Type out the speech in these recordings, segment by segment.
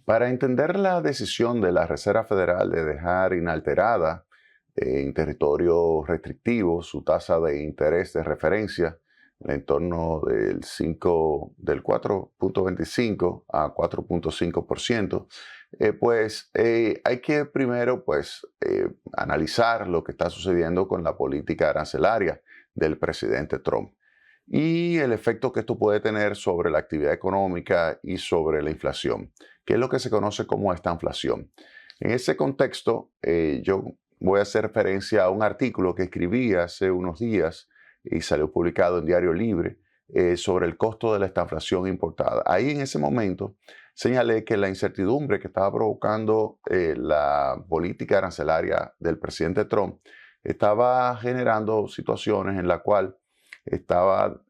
Para entender la decisión de la Reserva Federal de dejar inalterada en territorio restrictivo su tasa de interés de referencia en torno del 4.25 a 4.5%, hay que primero analizar lo que está sucediendo con la política arancelaria del presidente Trump y el efecto que esto puede tener sobre la actividad económica y sobre la inflación, que es lo que se conoce como esta inflación. En ese contexto, yo voy a hacer referencia a un artículo que escribí hace unos días y salió publicado en Diario Libre sobre el costo de la estanflación importada. Ahí en ese momento señalé que la incertidumbre que estaba provocando la política arancelaria del presidente Trump estaba generando situaciones en la cual estaba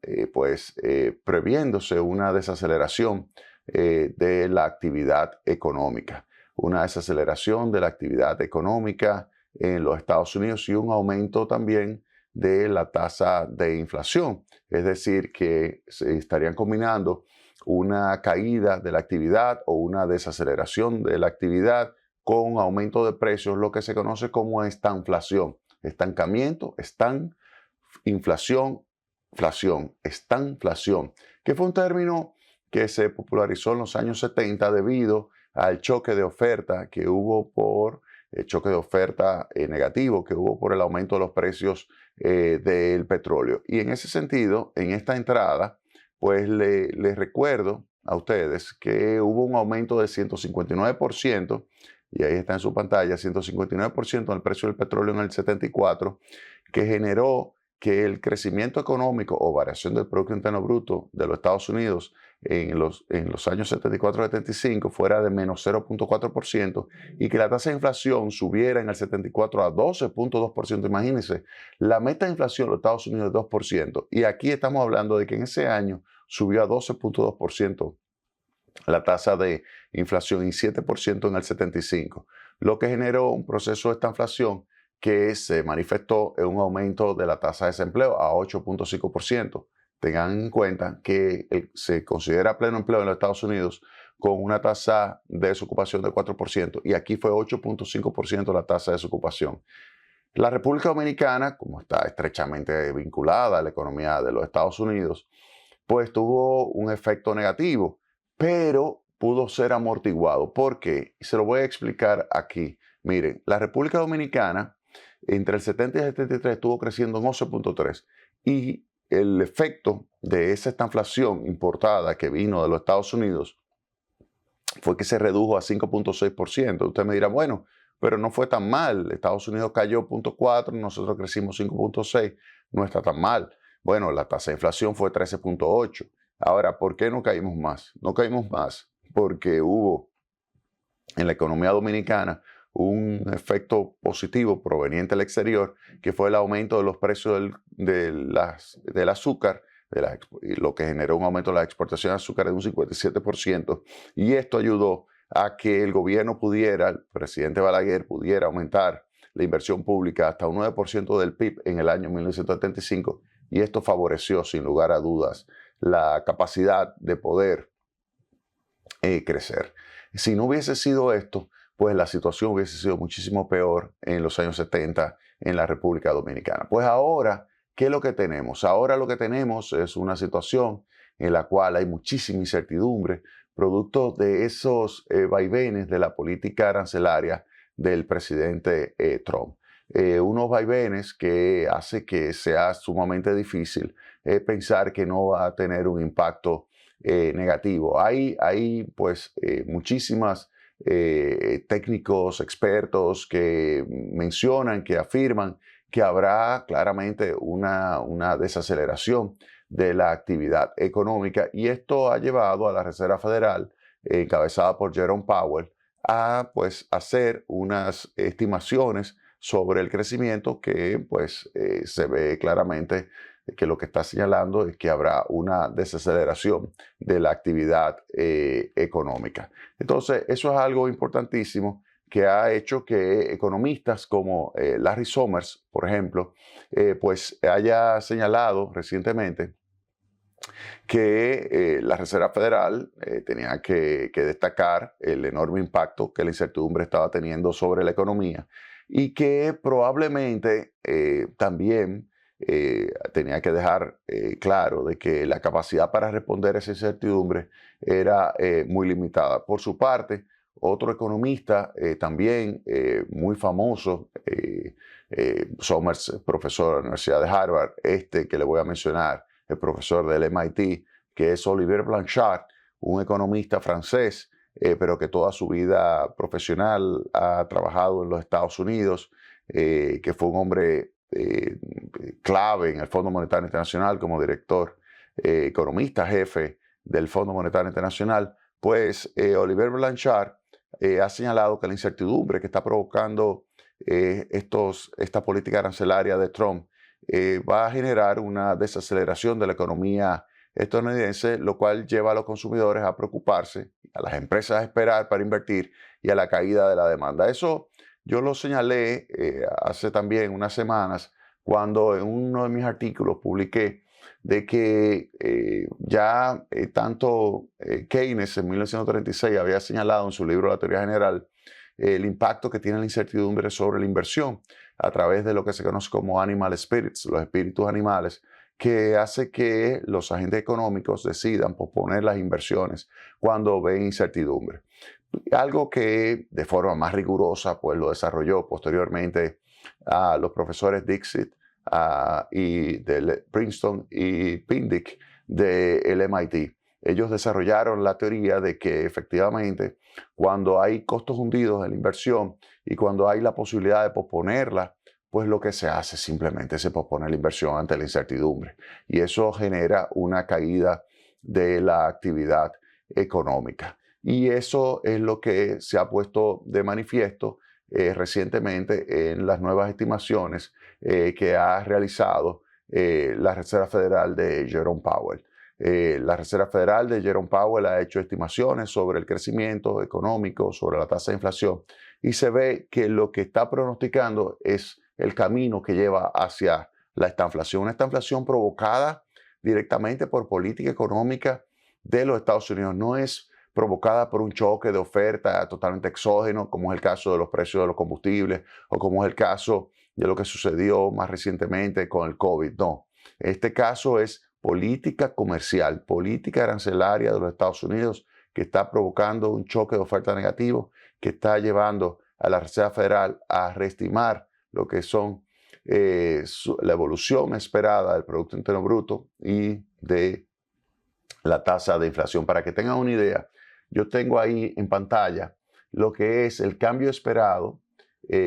previéndose una desaceleración de la actividad económica, una desaceleración de la actividad económica en los Estados Unidos y un aumento también de la tasa de inflación. Es decir, que se estarían combinando una caída de la actividad o una desaceleración de la actividad con aumento de precios, lo que se conoce como estanflación. Estancamiento, inflación, estanflación, que fue un término que se popularizó en los años 70 debido al choque de oferta que hubo por el choque de oferta negativo que hubo por el aumento de los precios del petróleo. Y en ese sentido, en esta entrada, les recuerdo a ustedes que hubo un aumento de 159%, y ahí está en su pantalla, 159% en el precio del petróleo en el 74, que generó que el crecimiento económico o variación del Producto Interno Bruto de los Estados Unidos en los años 74-75 fuera de menos 0.4% y que la tasa de inflación subiera en el 74 a 12.2%. Imagínense, la meta de inflación de los Estados Unidos es 2%, y aquí estamos hablando de que en ese año subió a 12.2% la tasa de inflación y 7% en el 75, lo que generó un proceso de esta inflación que se manifestó en un aumento de la tasa de desempleo a 8.5%. Tengan en cuenta que se considera pleno empleo en los Estados Unidos con una tasa de desocupación de 4%, y aquí fue 8.5% la tasa de desocupación. La República Dominicana, como está estrechamente vinculada a la economía de los Estados Unidos, pues tuvo un efecto negativo, pero pudo ser amortiguado. ¿Por qué? Y se lo voy a explicar aquí. Miren, la República Dominicana entre el 70 y el 73 estuvo creciendo en 11.3, y el efecto de esa estanflación importada que vino de los Estados Unidos fue que se redujo a 5.6%. Usted me dirá, bueno, pero no fue tan mal. Estados Unidos cayó 0.4, nosotros crecimos 5.6, no está tan mal. Bueno, la tasa de inflación fue 13.8. Ahora, ¿por qué no caímos más? No caímos más porque hubo en la economía dominicana un efecto positivo proveniente del exterior, que fue el aumento de los precios del azúcar, lo que generó un aumento de la exportación de azúcar de un 57%, y esto ayudó a que el gobierno pudiera, el presidente Balaguer pudiera aumentar la inversión pública hasta un 9% del PIB en el año 1975, y esto favoreció sin lugar a dudas la capacidad de poder crecer. Si no hubiese sido esto, pues la situación hubiese sido muchísimo peor en los años 70 en la República Dominicana. Pues ahora, ¿qué es lo que tenemos? Ahora lo que tenemos es una situación en la cual hay muchísima incertidumbre, producto de esos vaivenes de la política arancelaria del presidente Trump. Unos vaivenes que hace que sea sumamente difícil pensar que no va a tener un impacto negativo. Hay muchísimas técnicos, expertos que mencionan, que afirman que habrá claramente una desaceleración de la actividad económica, y esto ha llevado a la Reserva Federal, encabezada por Jerome Powell, a hacer unas estimaciones sobre el crecimiento que se ve claramente que lo que está señalando es que habrá una desaceleración de la actividad económica. Entonces, eso es algo importantísimo que ha hecho que economistas como Larry Summers, por ejemplo, haya señalado recientemente que la Reserva Federal tenía que destacar el enorme impacto que la incertidumbre estaba teniendo sobre la economía y que probablemente también tenía que dejar claro de que la capacidad para responder a esa incertidumbre era muy limitada. Por su parte, otro economista también muy famoso, Summers, profesor de la Universidad de Harvard, que le voy a mencionar, el profesor del MIT, que es Olivier Blanchard, un economista francés, pero que toda su vida profesional ha trabajado en los Estados Unidos, que fue un hombre clave en el Fondo Monetario Internacional como director, economista jefe del Fondo Monetario Internacional. Pues Olivier Blanchard ha señalado que la incertidumbre que está provocando esta política arancelaria de Trump va a generar una desaceleración de la economía estadounidense, lo cual lleva a los consumidores a preocuparse, a las empresas a esperar para invertir y a la caída de la demanda. Eso yo lo señalé hace también unas semanas cuando en uno de mis artículos publiqué de que tanto Keynes en 1936 había señalado en su libro La teoría general el impacto que tiene la incertidumbre sobre la inversión a través de lo que se conoce como animal spirits, los espíritus animales, que hace que los agentes económicos decidan posponer las inversiones cuando ven incertidumbre. Algo que de forma más rigurosa pues lo desarrolló posteriormente a los profesores Dixit y de Princeton y Pindyck del MIT. Ellos desarrollaron la teoría de que efectivamente cuando hay costos hundidos en la inversión y cuando hay la posibilidad de posponerla, pues lo que se hace simplemente se pospone la inversión ante la incertidumbre. Y eso genera una caída de la actividad económica. Y eso es lo que se ha puesto de manifiesto recientemente en las nuevas estimaciones que ha realizado la Reserva Federal de Jerome Powell. La Reserva Federal de Jerome Powell ha hecho estimaciones sobre el crecimiento económico, sobre la tasa de inflación, y se ve que lo que está pronosticando es el camino que lleva hacia la estanflación, una estanflación provocada directamente por política económica de los Estados Unidos. No es provocada por un choque de oferta totalmente exógeno, como es el caso de los precios de los combustibles o como es el caso de lo que sucedió más recientemente con el COVID. No, este caso es política comercial, política arancelaria de los Estados Unidos que está provocando un choque de oferta negativo que está llevando a la Reserva Federal a reestimar lo que son la evolución esperada del Producto Interno Bruto y de la tasa de inflación. Para que tengan una idea, yo tengo ahí en pantalla lo que es el cambio esperado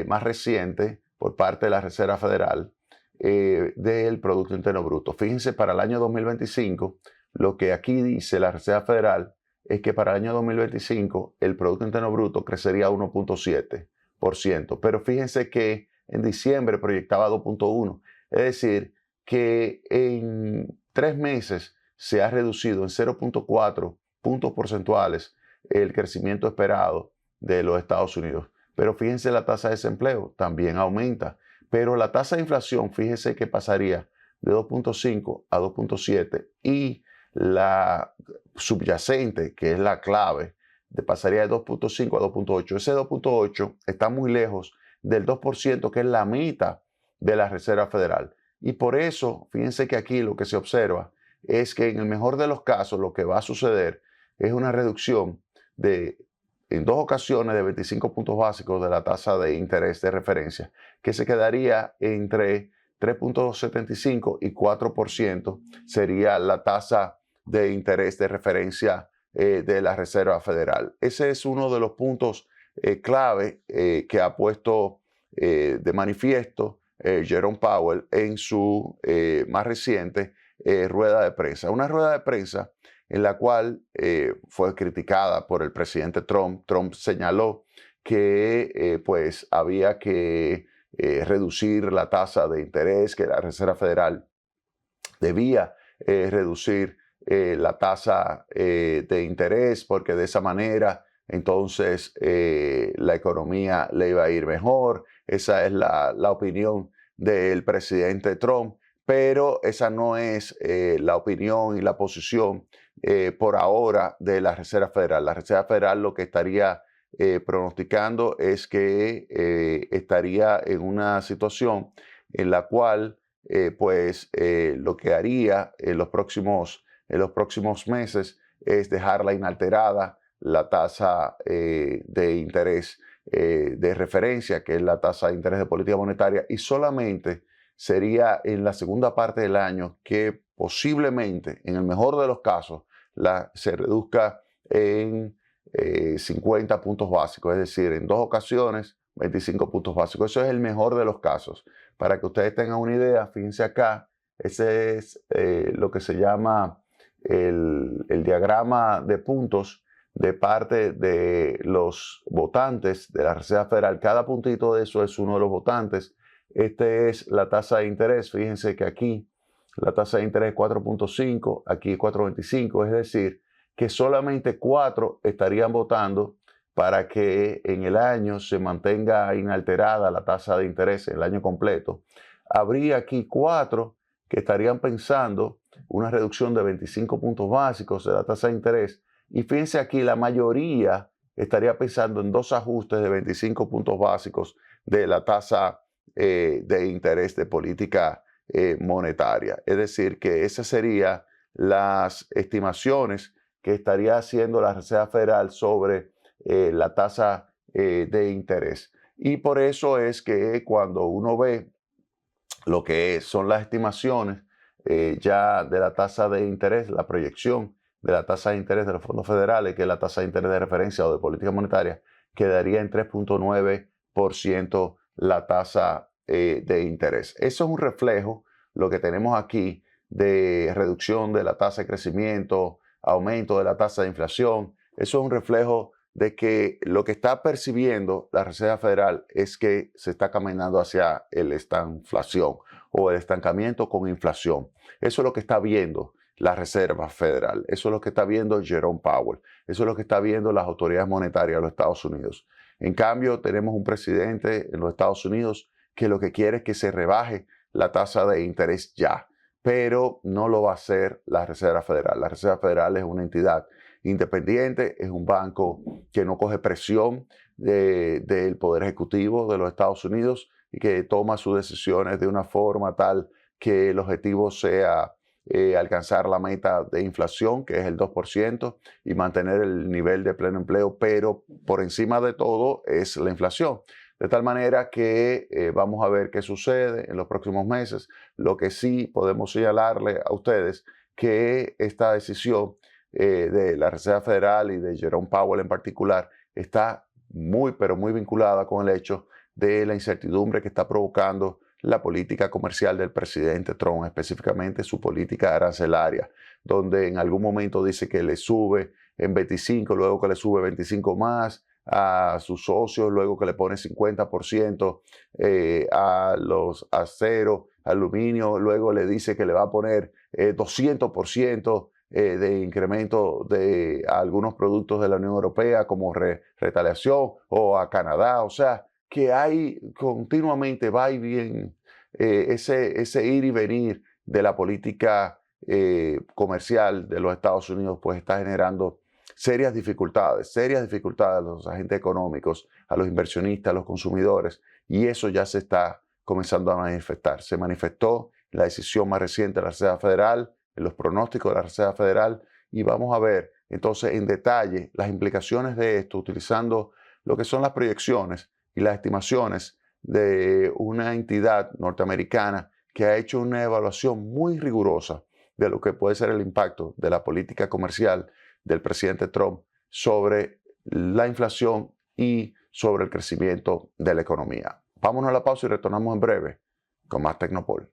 más reciente por parte de la Reserva Federal del Producto Interno Bruto. Fíjense, para el año 2025, lo que aquí dice la Reserva Federal es que para el año 2025 el Producto Interno Bruto crecería 1.7%, pero fíjense que en diciembre proyectaba 2.1%, es decir, que en 3 meses se ha reducido en 0.4 puntos porcentuales el crecimiento esperado de los Estados Unidos. Pero fíjense, la tasa de desempleo también aumenta. Pero la tasa de inflación, fíjese que pasaría de 2.5 a 2.7 y la subyacente, que es la clave, pasaría de 2.5 a 2.8. Ese 2.8 está muy lejos del 2%, que es la mitad de la Reserva Federal. Y por eso, fíjense que aquí lo que se observa es que en el mejor de los casos lo que va a suceder es una reducción en 2 ocasiones de 25 puntos básicos de la tasa de interés de referencia, que se quedaría entre 3.75 y 4%, sería la tasa de interés de referencia de la Reserva Federal. Ese es uno de los puntos clave que ha puesto de manifiesto Jerome Powell en su más reciente rueda de prensa. Una rueda de prensa en la cual fue criticada por el presidente Trump. Trump señaló que pues había que reducir la tasa de interés, que la Reserva Federal debía reducir la tasa de interés, porque de esa manera entonces la economía le iba a ir mejor. Esa es la opinión del presidente Trump. pero esa no es la opinión y la posición por ahora de la Reserva Federal. La Reserva Federal lo que estaría pronosticando es que estaría en una situación en la cual lo que haría en los próximos meses es dejarla inalterada la tasa de interés de referencia, que es la tasa de interés de política monetaria, y solamente sería en la segunda parte del año que posiblemente, en el mejor de los casos, se reduzca en 50 puntos básicos, es decir, en 2 ocasiones 25 puntos básicos. Eso es el mejor de los casos. Para que ustedes tengan una idea, fíjense acá, ese es lo que se llama el diagrama de puntos de parte de los votantes de la Reserva Federal. Cada puntito de eso es uno de los votantes. Este es la tasa de interés. Fíjense que aquí la tasa de interés es 4.5, aquí 4.25, es decir, que solamente 4 estarían votando para que en el año se mantenga inalterada la tasa de interés el año completo. Habría aquí 4 que estarían pensando una reducción de 25 puntos básicos de la tasa de interés. Y fíjense aquí, la mayoría estaría pensando en 2 ajustes de 25 puntos básicos de la tasa de interés de política monetaria. Es decir, que esas serían las estimaciones que estaría haciendo la Reserva Federal sobre la tasa de interés. Y por eso es que cuando uno ve lo que son las estimaciones ya de la tasa de interés, la proyección de la tasa de interés de los fondos federales, que es la tasa de interés de referencia o de política monetaria, quedaría en 3.9% la tasa de interés. Eso es un reflejo, lo que tenemos aquí, de reducción de la tasa de crecimiento, aumento de la tasa de inflación. Eso es un reflejo de que lo que está percibiendo la Reserva Federal es que se está caminando hacia la estanflación o el estancamiento con inflación. Eso es lo que está viendo la Reserva Federal. Eso es lo que está viendo Jerome Powell. Eso es lo que está viendo las autoridades monetarias de los Estados Unidos. En cambio, tenemos un presidente en los Estados Unidos que lo que quiere es que se rebaje la tasa de interés ya, pero no lo va a hacer la Reserva Federal. La Reserva Federal es una entidad independiente, es un banco que no coge presión del Poder Ejecutivo de los Estados Unidos y que toma sus decisiones de una forma tal que el objetivo sea alcanzar la meta de inflación, que es el 2%, y mantener el nivel de pleno empleo, pero por encima de todo es la inflación. De tal manera que vamos a ver qué sucede en los próximos meses. Lo que sí podemos señalarle a ustedes que esta decisión de la Reserva Federal y de Jerome Powell en particular está muy, pero muy vinculada con el hecho de la incertidumbre que está provocando la política comercial del presidente Trump, específicamente su política arancelaria, donde en algún momento dice que le sube en 25, luego que le sube 25 más a sus socios, luego que le pone 50% a los acero, aluminio, luego le dice que le va a poner 200% de incremento a algunos productos de la Unión Europea como retaliación o a Canadá. O sea, que hay continuamente va y viene ese ir y venir de la política comercial de los Estados Unidos, pues está generando serias dificultades a los agentes económicos, a los inversionistas, a los consumidores, y eso ya se está comenzando a manifestar. Se manifestó en la decisión más reciente de la Reserva Federal, en los pronósticos de la Reserva Federal, y vamos a ver entonces en detalle las implicaciones de esto utilizando lo que son las proyecciones y las estimaciones de una entidad norteamericana que ha hecho una evaluación muy rigurosa de lo que puede ser el impacto de la política comercial del presidente Trump sobre la inflación y sobre el crecimiento de la economía. Vámonos a la pausa y retornamos en breve con más Tecnopol.